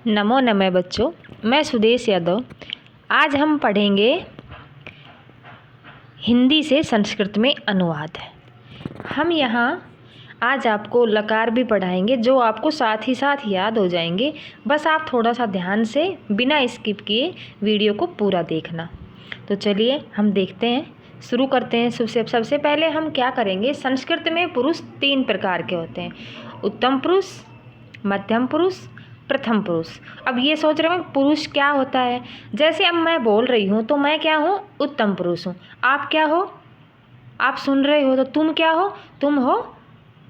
नमो नमः बच्चों, मैं सुदेश यादव। आज हम पढ़ेंगे हिंदी से संस्कृत में अनुवाद। हम यहाँ आज आपको लकार भी पढ़ाएंगे जो आपको साथ ही साथ याद हो जाएंगे। बस आप थोड़ा सा ध्यान से बिना स्किप किए वीडियो को पूरा देखना। तो चलिए हम देखते हैं, शुरू करते हैं। सबसे पहले हम क्या करेंगे, संस्कृत में पुरुष 3 प्रकार के होते हैं, उत्तम पुरुष, मध्यम पुरुष, प्रथम पुरुष। अब ये सोच रहे हो पुरुष क्या होता है, जैसे अब मैं बोल रही हूँ तो मैं क्या हूँ, उत्तम पुरुष हूँ। आप क्या हो, आप सुन रहे हो तो तुम क्या हो, तुम हो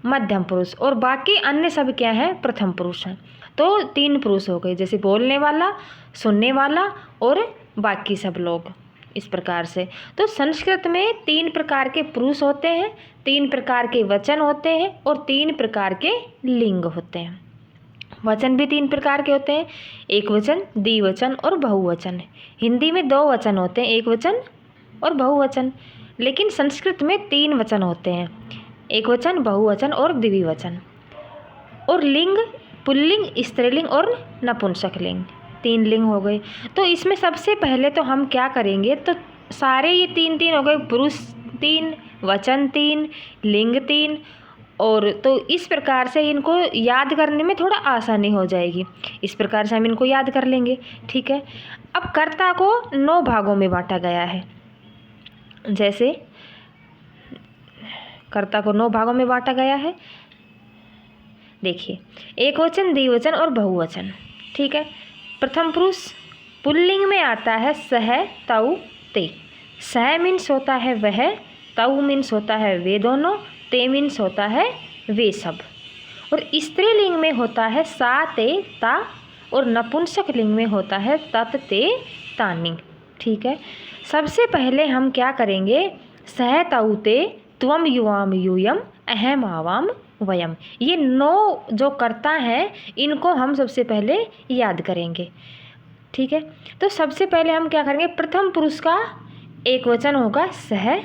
मध्यम पुरुष, और बाकी अन्य सब क्या है, प्रथम पुरुष हैं। तो 3 पुरुष हो गए, जैसे बोलने वाला, सुनने वाला और बाकी सब लोग, इस प्रकार से। तो संस्कृत में 3 प्रकार के पुरुष होते हैं, 3 प्रकार के वचन होते हैं और 3 प्रकार के लिंग होते हैं। वचन भी 3 प्रकार के होते हैं, एक वचन, द्विवचन और बहुवचन। हिंदी में 2 वचन होते हैं, एक वचन और बहुवचन, लेकिन संस्कृत में 3 वचन होते हैं, एक वचन, बहुवचन और द्विवचन। और लिंग पुल्लिंग, स्त्रीलिंग और नपुंसक लिंग, 3 लिंग हो गए। तो इसमें सबसे पहले तो हम क्या करेंगे, तो सारे ये 3 हो गए, पुरुष 3, वचन 3, लिंग 3। और तो इस प्रकार से इनको याद करने में थोड़ा आसानी हो जाएगी। इस प्रकार से हम इनको याद कर लेंगे, ठीक है। अब कर्ता को 9 भागों में बांटा गया है। जैसे कर्ता को 9 भागों में बांटा गया है, देखिए, एक वचन, द्विवचन और बहुवचन, ठीक है। प्रथम पुरुष पुल्लिंग में आता है सह, तौ, ते। सह मीन्स होता है वह, तौ मीन्स होता है वे दोनों, ते मीन्स होता है वे सब। और स्त्रीलिंग में होता है सा, ते, ता, और नपुंसक लिंग में होता है तत, ते, तानि, ठीक है। सबसे पहले हम क्या करेंगे, सह, तौ, ते, त्वम, युवाम, यूयम, अहम, आवाम, वयम। ये 9 जो कर्ता हैं, इनको हम सबसे पहले याद करेंगे, ठीक है। तो सबसे पहले हम क्या करेंगे, प्रथम पुरुष का एक वचन होगा सह,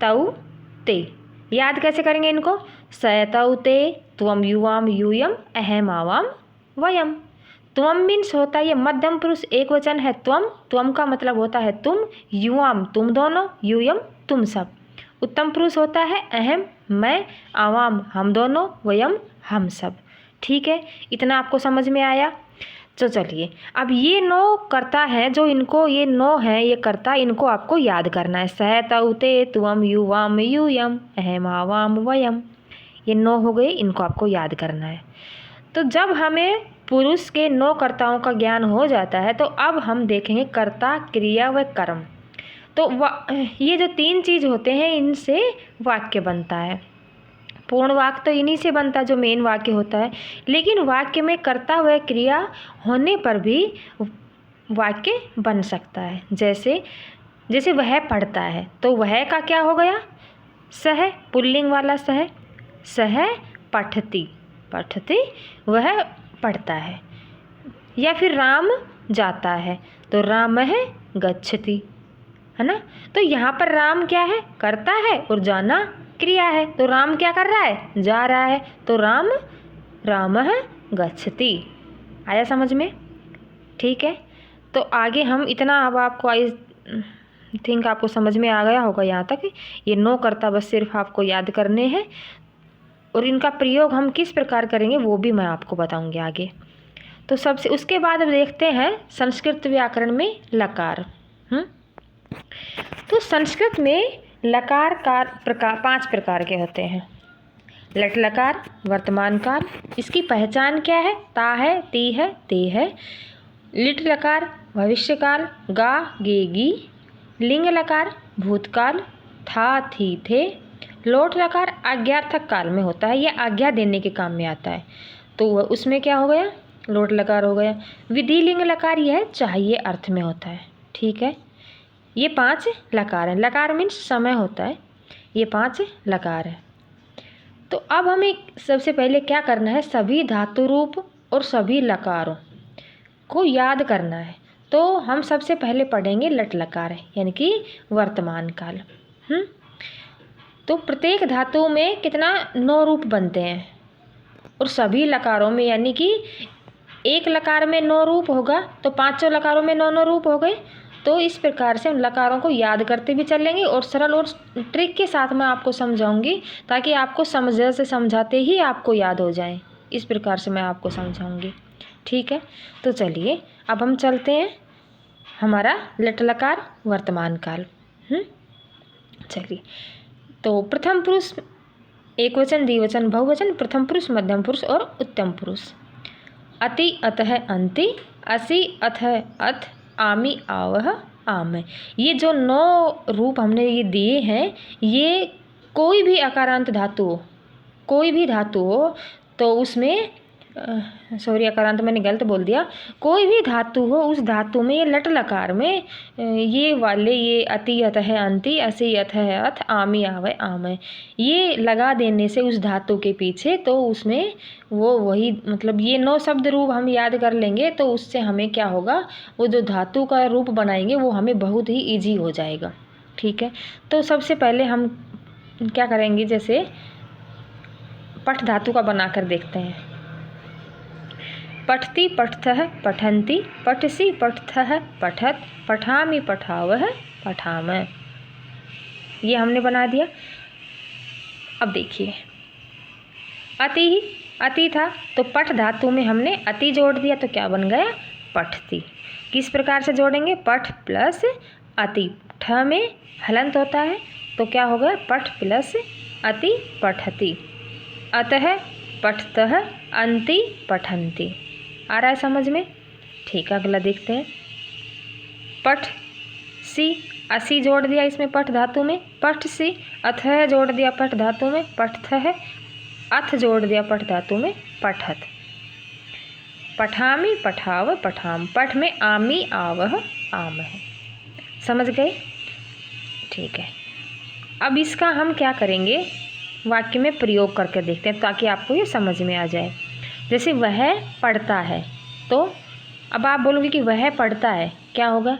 तौ, ते। याद कैसे करेंगे इनको, सह, तौ, ते, त्वम, युवाम, यूयम, अहम, आवाम, वयम। त्वम मीन्स होता है, ये मध्यम पुरुष एक वचन है त्वम, त्वम का मतलब होता है तुम, युवाम तुम दोनों, यूयम तुम सब। उत्तम पुरुष होता है अहम मैं, आवाम हम दोनों, वयम हम सब, ठीक है। इतना आपको समझ में आया। तो चलिए, अब ये 9 कर्ता हैं, जो इनको ये 9 हैं ये कर्ता, इनको आपको याद करना है। सह, तौ, ते, त्वम, युवाम, यूयम, अहम, आवाम, वयम। ये 9 हो गए, इनको आपको याद करना है। तो जब हमें पुरुष के 9 कर्ताओं का ज्ञान हो जाता है, तो अब हम देखेंगे कर्ता, क्रिया व कर्म। तो ये जो 3 चीज़ होते हैं, इनसे वाक्य बनता है। पूर्ण वाक्य तो इन्हीं से बनता है, जो मेन वाक्य होता है, लेकिन वाक्य में कर्ता व क्रिया होने पर भी वाक्य बन सकता है। जैसे वह पढ़ता है, तो वह का क्या हो गया, सह, पुल्लिंग वाला सह। सह पठति, पठति वह पढ़ता है। या फिर राम जाता है, तो रामः गच्छति, है ना। तो यहाँ पर राम क्या है, करता है, और जाना क्रिया है। तो राम क्या कर रहा है, जा रहा है, तो राम, रामः गच्छति। आया समझ में, ठीक है। तो आगे हम इतना, अब आपको आई थिंक आपको समझ में आ गया होगा यहाँ तक। ये 9 कर्ता बस सिर्फ आपको याद करने हैं, और इनका प्रयोग हम किस प्रकार करेंगे वो भी मैं आपको बताऊंगी आगे। तो सबसे उसके बाद अब देखते हैं संस्कृत व्याकरण में लकार। तो संस्कृत में लकार का प्रकार 5 प्रकार के होते हैं। लट लकार, वर्तमान काल, इसकी पहचान क्या है, ता है, ती है, ते है। लिट लकार, भविष्य काल, गा, गे, गी। लिंग लकार, भूतकाल, था, थी, थे। लोट लकार आज्ञार्थक काल में होता है, यह आज्ञा देने के काम में आता है, तो वह उसमें क्या हो गया, लोट लकार हो गया। विधि लिंग लकार यह चाहिए अर्थ में होता है, ठीक है। ये 5 लकार हैं। लकार मीन्स समय होता है, ये 5 लकार है। तो अब हमें सबसे पहले क्या करना है, सभी धातु रूप और सभी लकारों को याद करना है। तो हम सबसे पहले पढ़ेंगे लट लकार, यानी कि वर्तमान काल। तो प्रत्येक धातु में कितना 9 रूप बनते हैं, और सभी लकारों में यानी कि एक लकार में 9 रूप होगा तो पांचों लकारों में 9 रूप हो गए। तो इस प्रकार से हम लकारों को याद करते भी चलेंगे और सरल और ट्रिक के साथ मैं आपको समझाऊंगी ताकि आपको समझाते ही आपको याद हो जाए। इस प्रकार से मैं आपको समझाऊंगी, ठीक है। तो चलिए अब हम चलते हैं हमारा लट लकार वर्तमान काल। चलिए, तो प्रथम पुरुष एक वचन, द्विवचन, बहुवचन, प्रथम पुरुष, मध्यम पुरुष और उत्तम पुरुष। अति, अतः, अंति, असि, अथः, अथ, आमि, आवह, आमय। ये जो 9 रूप हमने ये दिए हैं, ये कोई भी अकारांत धातु हो, कोई भी धातु हो तो उसमें सॉरी अकारांत मैंने गलत बोल दिया, कोई भी धातु हो उस धातु में ये लट लकार में ये वाले ये अति, अतः, अंति, असि, अथः, अथ, आमि, आवय, आमय ये लगा देने से उस धातु के पीछे तो उसमें वो वही मतलब ये 9 शब्द रूप हम याद कर लेंगे तो उससे हमें क्या होगा, वो जो धातु का रूप बनाएंगे वो हमें बहुत ही ईजी हो जाएगा, ठीक है। तो सबसे पहले हम क्या करेंगे, जैसे पठ धातु का बनाकर देखते हैं। पठति, पठतः, पठन्ति, पठसि, पठथः, पठत, पठामि, पठावः, पठामः। ये हमने बना दिया। अब देखिए अति, अति था तो पठ धातु में हमने अति जोड़ दिया तो क्या बन गया, पठति। किस प्रकार से जोड़ेंगे, पठ प्लस अति, ठ में हलंत होता है तो क्या हो गया, पठ प्लस अति, पठति। अतः, पठतः, अंति, पठन्ति। आ रहा है समझ में, ठीक है। अगला देखते हैं। पठ सी, असी जोड़ दिया इसमें पठ धातु में, पठ सी, अथः जोड़ दिया पठ धातु में, पठथः, अथ जोड़ दिया पठ धातु में, पठत। पठामि, पठाव, पठाम। पठ में आमि, आवह, आमह। समझ गए, ठीक है। अब इसका हम क्या करेंगे, वाक्य में प्रयोग करके देखते हैं ताकि आपको ये समझ में आ जाए। जैसे वह पढ़ता है तो अब आप बोलोगे कि वह पढ़ता है, क्या होगा,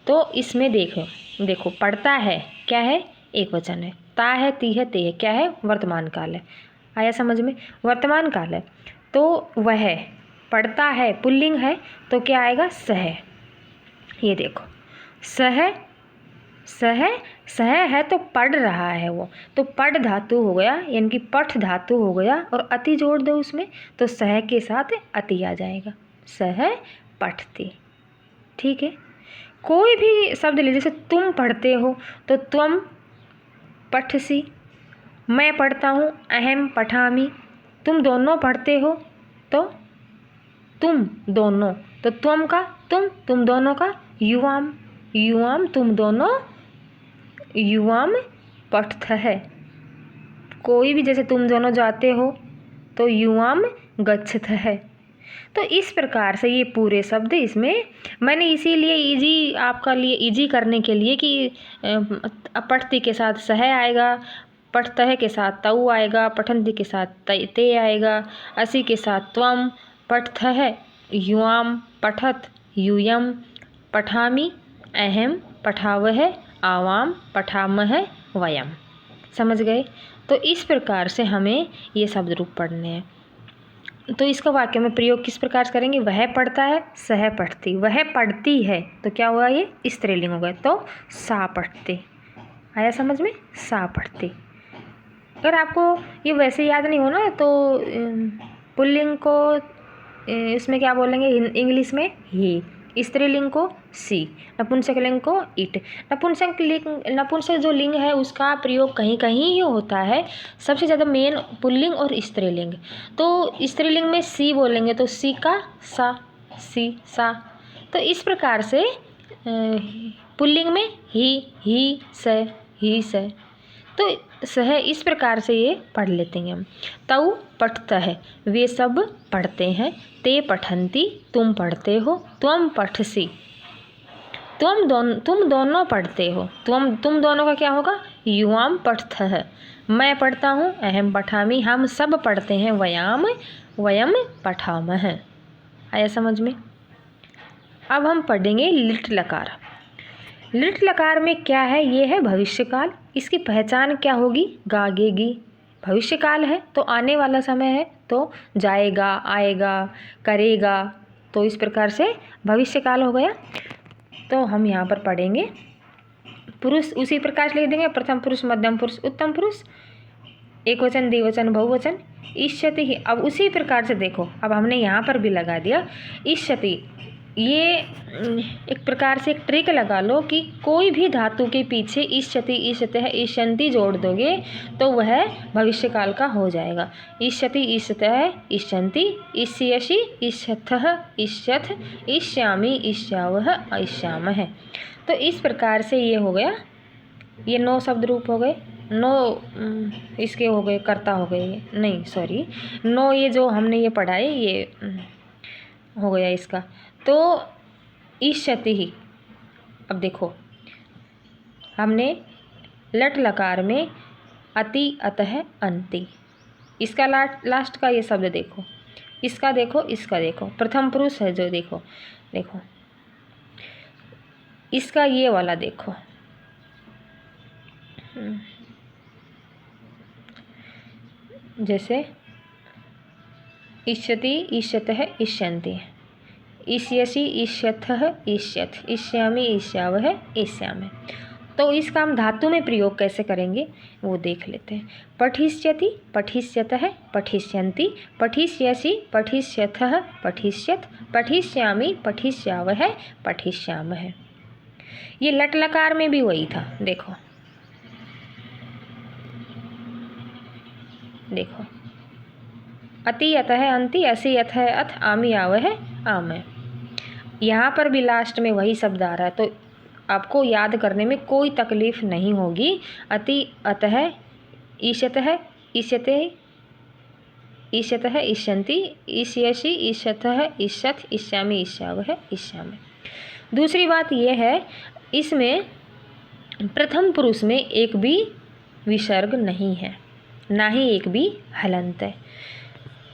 तो इसमें देखो पढ़ता है क्या है, एक वचन है, ता है, ती है, ते है, क्या है, वर्तमान काल है। आया समझ में, वर्तमान काल है। तो वह पढ़ता है पुल्लिंग है तो क्या आएगा, सह। ये देखो सह, सह है तो पढ़ रहा है वो, तो पढ़ धातु हो गया यानी कि पठ धातु हो गया और अति जोड़ दो उसमें तो सह के साथ अति आ जाएगा, सह पठते, ठीक है। कोई भी शब्द ले, जैसे तुम पढ़ते हो तो त्वम पठसी, मैं पढ़ता हूँ अहम पठामी, तुम दोनों पढ़ते हो तो तुम दोनों, तो त्वम का तुम दोनों का युवाम, युवाम तुम दोनों, युवाम पठथ है। कोई भी जैसे तुम दोनों जाते हो तो युवाम गच्छथ है। तो इस प्रकार से ये पूरे शब्द इसमें मैंने इसीलिए इजी आपका लिए इजी करने के लिए कि पठती के साथ सह आएगा, पठतः के साथ तऊ आएगा, पठन्ति के साथ ते आएगा, असी के साथ त्वम, पठथः युवाम, पठत यूयम, पठामि अहम, पठावह आवाम, पठामह वयम। समझ गए। तो इस प्रकार से हमें ये शब्द रूप पढ़ने हैं। तो इसका वाक्य में प्रयोग किस प्रकार से करेंगे, वह पढ़ता है, सह पढ़ती, वह पढ़ती है तो क्या हुआ, ये स्त्रीलिंग हो गया तो सा पढ़ते। आया समझ में, सा पढ़ते। अगर आपको ये वैसे याद नहीं हो ना तो पुल्लिंग को इसमें क्या बोलेंगे इंग्लिश में ही, स्त्रीलिंग को सी, नपुंसक लिंग को इट। नपुंसक जो लिंग है उसका प्रयोग कहीं कहीं ही होता है, सबसे ज़्यादा मेन पुल्लिंग और स्त्रीलिंग। तो स्त्रीलिंग में सी बोलेंगे तो सी का सा, सी सा। तो इस प्रकार से पुल्लिंग में ही स, तो सह इस प्रकार से ये पढ़ लेते हैं हम। तऊ पठतः वे सब पढ़ते हैं, ते पठन्ति तुम पढ़ते हो, त्वम पठसी तुम दोनों पढ़ते हो, तुम दोनों का क्या होगा, युवाम पठथः मैं पढ़ता हूँ, अहम पठामी हम सब पढ़ते हैं, वयम पठामः। आया समझ में। अब हम पढ़ेंगे लिट लकार। लिट लकार में क्या है, ये है भविष्यकाल। इसकी पहचान क्या होगी, गागेगी। भविष्यकाल है तो आने वाला समय है तो जाएगा, आएगा, करेगा, तो इस प्रकार से भविष्यकाल हो गया। तो हम यहाँ पर पढ़ेंगे पुरुष उसी प्रकार से लिख देंगे, प्रथम पुरुष, मध्यम पुरुष, उत्तम पुरुष, एक वचन, द्विवचन, बहुवचन, इष्यति ही। अब उसी प्रकार से देखो, अब हमने यहाँ पर भी लगा दिया इष्यति। ये एक प्रकार से एक ट्रिक लगा लो कि कोई भी धातु के पीछे इष्यति, इष्यतः, इष्यन्ति जोड़ दोगे तो वह भविष्यकाल का हो जाएगा। इष्यति, इष्यतः, इष्यन्ति, इष्यसि, इष्यथः, इष्यथ, इष्यामि, इष्यावः, इष्यामः। तो इस प्रकार से ये हो गया, ये 9 शब्द रूप हो गए, 9 इसके हो गए, कर्ता हो गए, ये नहीं सॉरी 9 ये जो हमने ये पढ़ा है ये हो गया इसका। तो इष्यति ही। अब देखो हमने लट लकार में अति, अतः, अंति, इसका लास्ट का ये शब्द देखो, इसका देखो, इसका देखो, प्रथम पुरुष है जो, देखो देखो इसका ये वाला देखो, जैसे इष्यति, इष्यतः, इष्यन्ति, इष्यसि, इष्यथः, इष्यथ, इष्यामि, इष्यावः, इष्यामः। तो इसका हम धातु में प्रयोग कैसे करेंगे वो देख लेते हैं। पठिष्यति, पठिष्यतः, पठिष्यन्ति, पठिष्यसि, पठिष्यथः, पठिष्यथ, पठिष्यामि, पठिष्यावः, पठिष्यामः। ये लट लकार में भी वही था, देखो देखो अति, अतः, अंति, असि, अथः, अथ, आमि, आवः, आमः। यहाँ पर भी लास्ट में वही शब्द आ रहा है, तो आपको याद करने में कोई तकलीफ नहीं होगी। अति, अतः, ईशतः, इष्यते, ईशतः, इष्यन्ति, इष्यसि, इष्यथः, इष्यथ, इष्यामि, इष्यावः, इष्यामः। दूसरी बात यह है, इसमें प्रथम पुरुष में एक भी विसर्ग नहीं है, ना ही एक भी हलंत है।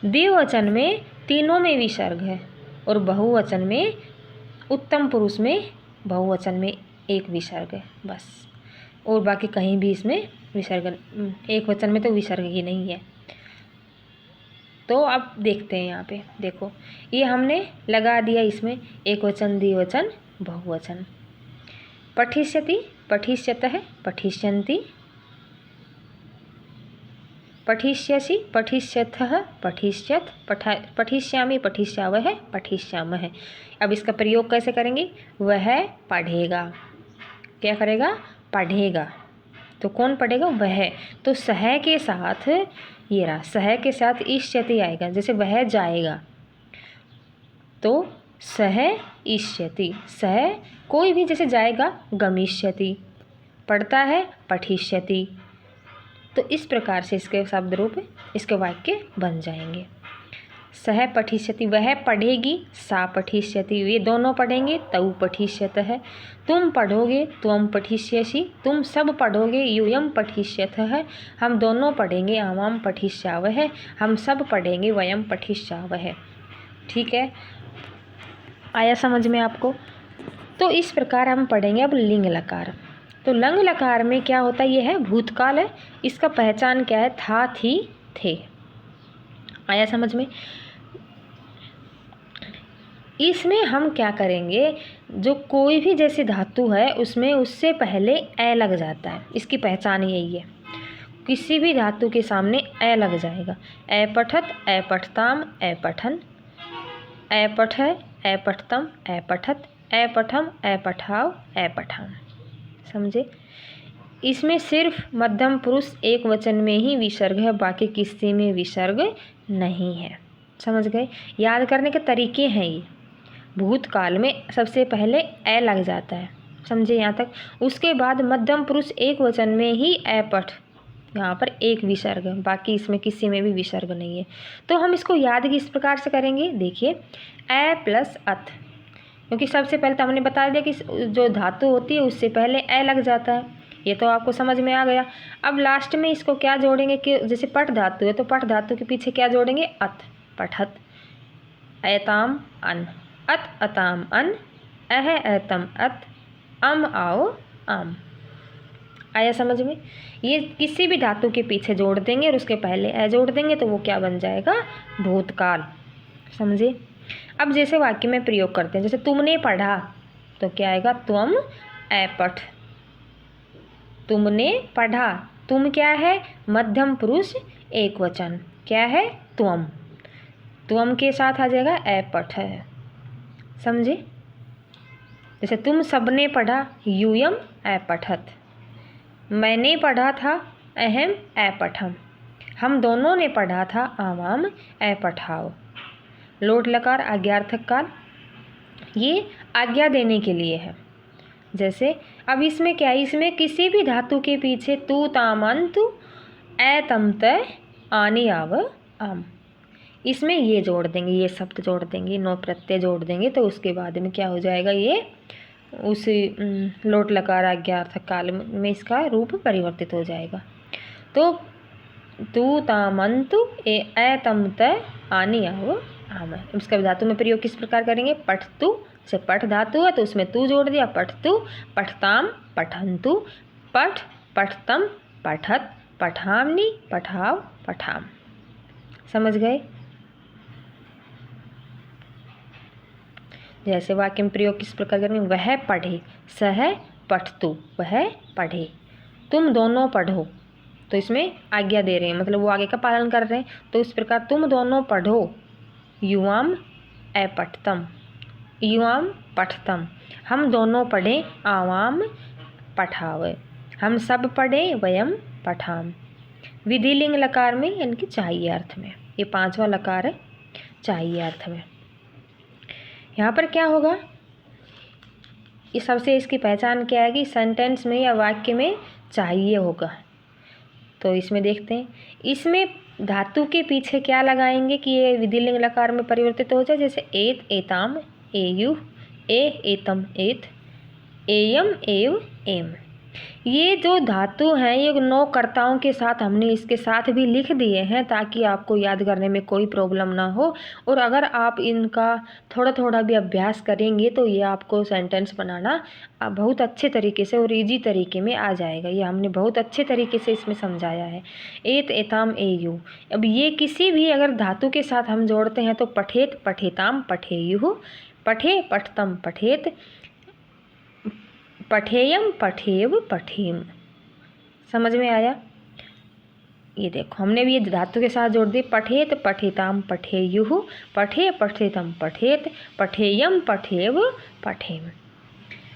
द्विवचन में तीनों में विसर्ग है और बहुवचन में, उत्तम पुरुष में, बहुवचन में एक विसर्ग है बस, और बाकी कहीं भी इसमें विसर्ग, एक वचन में तो विसर्ग ही नहीं है। तो अब देखते हैं, यहाँ पे देखो ये हमने लगा दिया इसमें एक वचन, द्विवचन, बहुवचन। पठिष्यति, पठिष्यतः, पठिष्यन्ति, पठिष्यसि, पठिष्यथः, पठिष्यथ, पठिष्यामि, पठिष्यावः, पठिष्यामः। अब इसका प्रयोग कैसे करेंगे, वह पढ़ेगा, क्या करेगा, पढ़ेगा। तो कौन पढ़ेगा, वह। तो सह के साथ, ये रहा सह के साथ इष्यति आएगा, जैसे वह जाएगा तो सह इष्यति, सह कोई भी जैसे जाएगा, गमिष्यति, पढ़ता है, पठिष्यति। तो इस प्रकार से इसके शब्द रूप, इसके वाक्य बन जाएंगे। सह पठिष्यति, वह पढ़ेगी, सा पठिष्यति, ये दोनों पढ़ेंगे, तौ पठिष्यतः, तुम पढ़ोगे, त्वं पठिष्यसि, तुम सब पढ़ोगे, यूयं पठिष्यथः, हम दोनों पढ़ेंगे, आवां पठिष्यावः, हम सब पढ़ेंगे, वयं पठिष्यावः। ठीक है, आया समझ में आपको। तो इस प्रकार हम पढ़ेंगे अब लिंग लकार। तो लंग लकार में क्या होता है, ये है भूतकाल है, इसका पहचान क्या है, था, थी, थे। आया समझ में। इसमें हम क्या करेंगे, जो कोई भी जैसी धातु है उसमें उससे पहले ए लग जाता है, इसकी पहचान यही है, किसी भी धातु के सामने ए लग जाएगा। ए पठत, ए पठताम, ए पठन, ए पठ, ए पठतम, ए पठत, ए पठम, ए पठाव, ए पठान। समझे। इसमें सिर्फ मध्यम पुरुष एक वचन में ही विसर्ग है, बाकी किसी में विसर्ग नहीं है। समझ गए। याद करने के तरीके हैं ये। भूतकाल में सबसे पहले ए लग जाता है, समझे यहाँ तक। उसके बाद मध्यम पुरुष एक वचन में ही ए पठ, यहाँ पर एक विसर्ग, बाकी इसमें किसी में भी विसर्ग नहीं है। तो हम इसको याद किस प्रकार से करेंगे, देखिए ए प्लस अथ, क्योंकि सबसे पहले तो हमने बता दिया कि जो धातु होती है उससे पहले ए लग जाता है, ये तो आपको समझ में आ गया। अब लास्ट में इसको क्या जोड़ेंगे कि जैसे पठ धातु है तो पठ धातु के पीछे क्या जोड़ेंगे, अथ, पठत, एताम अन, अत अताम अन, अह एतम अत, अम आओ आम। आया समझ में। ये किसी भी धातु के पीछे जोड़ देंगे और उसके पहले ए जोड़ देंगे तो वो क्या बन जाएगा, भूतकाल। समझे। अब जैसे वाक्य में प्रयोग करते हैं, जैसे तुमने पढ़ा तो क्या आएगा, त्वम ऐपठ। तुमने पढ़ा, तुम क्या है, मध्यम पुरुष एक वचन, क्या है, त्वम। त्वम के साथ आ जाएगा ऐपठ है, समझे। जैसे तुम सबने पढ़ा, यूयम ऐपठत। मैंने पढ़ा था, अहम ऐपठम। हम दोनों ने पढ़ा था, आवाम ऐपठाव। लोट लकार आज्ञार्थक काल, ये आज्ञा देने के लिए है। जैसे अब इसमें क्या है, इसमें किसी भी धातु के पीछे तू तामंतु ए तमत आनी आव आम, इसमें ये जोड़ देंगे, ये शब्द जोड़ देंगे, नो प्रत्यय जोड़ देंगे, तो उसके बाद में क्या हो जाएगा, ये उस लोट लकार आज्ञार्थक काल में इसका रूप परिवर्तित हो जाएगा। तो तू तामंतु ए तमत आनी आव आम, इसका धातु में प्रयोग किस प्रकार करेंगे, पठतु से पठ धातु है तो उसमें तू जोड़ दिया, पठतु पठताम पठंतु, पठ पठतम पठत, पठामनी पठाव पठाम। समझ गए। जैसे वाक्य में प्रयोग किस प्रकार करेंगे, वह पढ़े, सह पठतु, वह पढ़े। तुम दोनों पढ़ो, तो इसमें आज्ञा दे रहे हैं, मतलब वो आगे का पालन कर रहे हैं, तो इस प्रकार तुम दोनों पढ़ो, युवाम अपठतम, युवाम पठतम। हम दोनों पढ़े, आवाम पठावे। हम सब पढ़े, वयम पठाम। विधिलिंग लकार में यानी कि चाहिए अर्थ में, ये 5वां लकार है, चाहिए अर्थ में। यहाँ पर क्या होगा, इस सबसे इसकी पहचान क्या है कि सेंटेंस में या वाक्य में चाहिए होगा। तो इसमें देखते हैं, इसमें धातु के पीछे क्या लगाएंगे कि ये विधिलिंग लकार में परिवर्तित हो जाए। जैसे एत एताम एयु, ए एतम एत, एयम एव एम, ये जो धातु हैं ये 9 कर्ताओं के साथ हमने इसके साथ भी लिख दिए हैं ताकि आपको याद करने में कोई प्रॉब्लम ना हो। और अगर आप इनका थोड़ा थोड़ा भी अभ्यास करेंगे तो ये आपको सेंटेंस बनाना बहुत अच्छे तरीके से और ईजी तरीके में आ जाएगा। ये हमने बहुत अच्छे तरीके से इसमें समझाया है। एत एताम एयु, अब ये किसी भी अगर धातु के साथ हम जोड़ते हैं तो पठेत पठेताम पठेयु, पठे पठतम पठेत, पठेयम पठेव पठेम। समझ में आया। ये देखो हमने भी ये धातु के साथ जोड़ दिए, पठेत पठेताम पठेयुः, पठे पठेतम पठेत, पठेयम पठेव पठेम।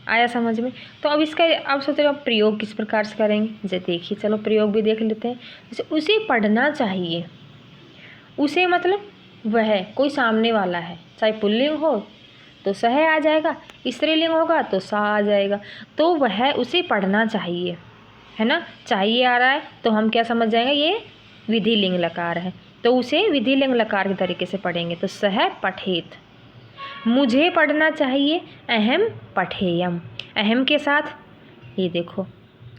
आया समझ में। तो अब इसका अब सोचो अब प्रयोग किस प्रकार से करेंगे। जैसे देखिए, चलो प्रयोग भी देख लेते हैं। जैसे उसे पढ़ना चाहिए, उसे मतलब वह कोई सामने वाला है, चाहे पुल्लिंग हो तो सह आ जाएगा, स्त्रीलिंग होगा तो सा आ जाएगा। तो वह उसे पढ़ना चाहिए, है ना। चाहिए आ रहा है तो हम क्या समझ जाएंगे, ये विधिलिंग लकार है, तो उसे विधिलिंग लकार के तरीके से पढ़ेंगे। तो सह पठेत, मुझे पढ़ना चाहिए, अहम पठेयम। अहम के साथ ये देखो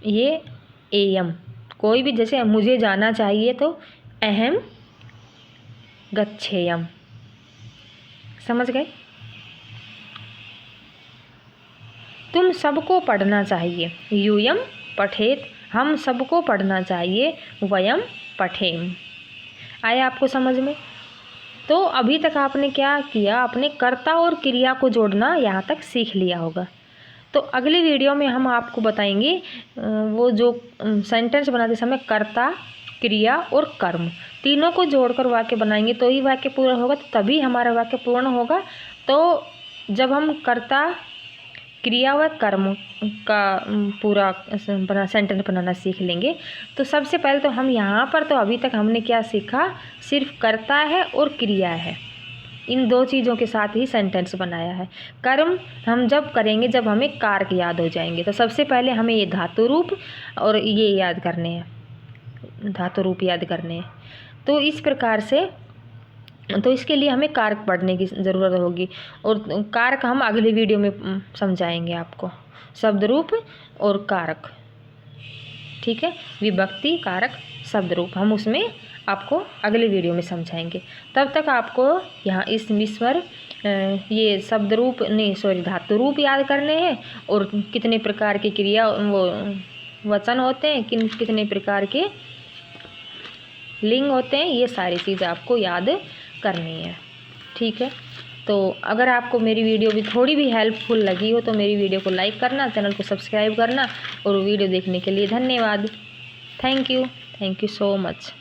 ये एयम, कोई भी जैसे मुझे जाना चाहिए तो अहम गच्छेयम। समझ गए। तुम सबको पढ़ना चाहिए, यूयम पठेत, हम सबको पढ़ना चाहिए, वयम पठेम। आया आपको समझ में। तो अभी तक आपने क्या किया, आपने कर्ता और क्रिया को जोड़ना यहाँ तक सीख लिया होगा। तो अगली वीडियो में हम आपको बताएंगे वो जो सेंटेंस बनाते समय कर्ता, क्रिया और कर्म तीनों को जोड़कर वाक्य बनाएंगे तो ही वाक्य पूरा होगा, तो तभी हमारा वाक्य पूर्ण होगा। तो जब हम कर्ता, क्रिया व कर्म का पूरा सेंटेंस बनाना सीख लेंगे, तो सबसे पहले तो हम यहाँ पर तो अभी तक हमने क्या सीखा, सिर्फ कर्ता है और क्रिया है, इन 2 चीज़ों के साथ ही सेंटेंस बनाया है। कर्म हम जब करेंगे जब हमें कारक याद हो जाएंगे। तो सबसे पहले हमें ये धातु रूप और ये याद करने हैं, धातु रूप याद करने हैं। तो इस प्रकार से, तो इसके लिए हमें कारक पढ़ने की ज़रूरत होगी और कारक हम अगली वीडियो में समझाएंगे आपको, शब्द रूप और कारक, ठीक है। विभक्ति, कारक, शब्द रूप हम उसमें आपको अगले वीडियो में समझाएंगे। तब तक आपको यहाँ इस ईश्वर ये शब्द रूप नहीं सॉरी धातु रूप याद करने हैं और कितने प्रकार की क्रिया वो वचन होते हैं, कितने प्रकार के लिंग होते हैं, ये सारी चीज़ आपको याद करनी है, ठीक है। तो अगर आपको मेरी वीडियो भी थोड़ी भी हेल्पफुल लगी हो तो मेरी वीडियो को लाइक करना, चैनल को सब्सक्राइब करना और वीडियो देखने के लिए धन्यवाद। Thank you so much.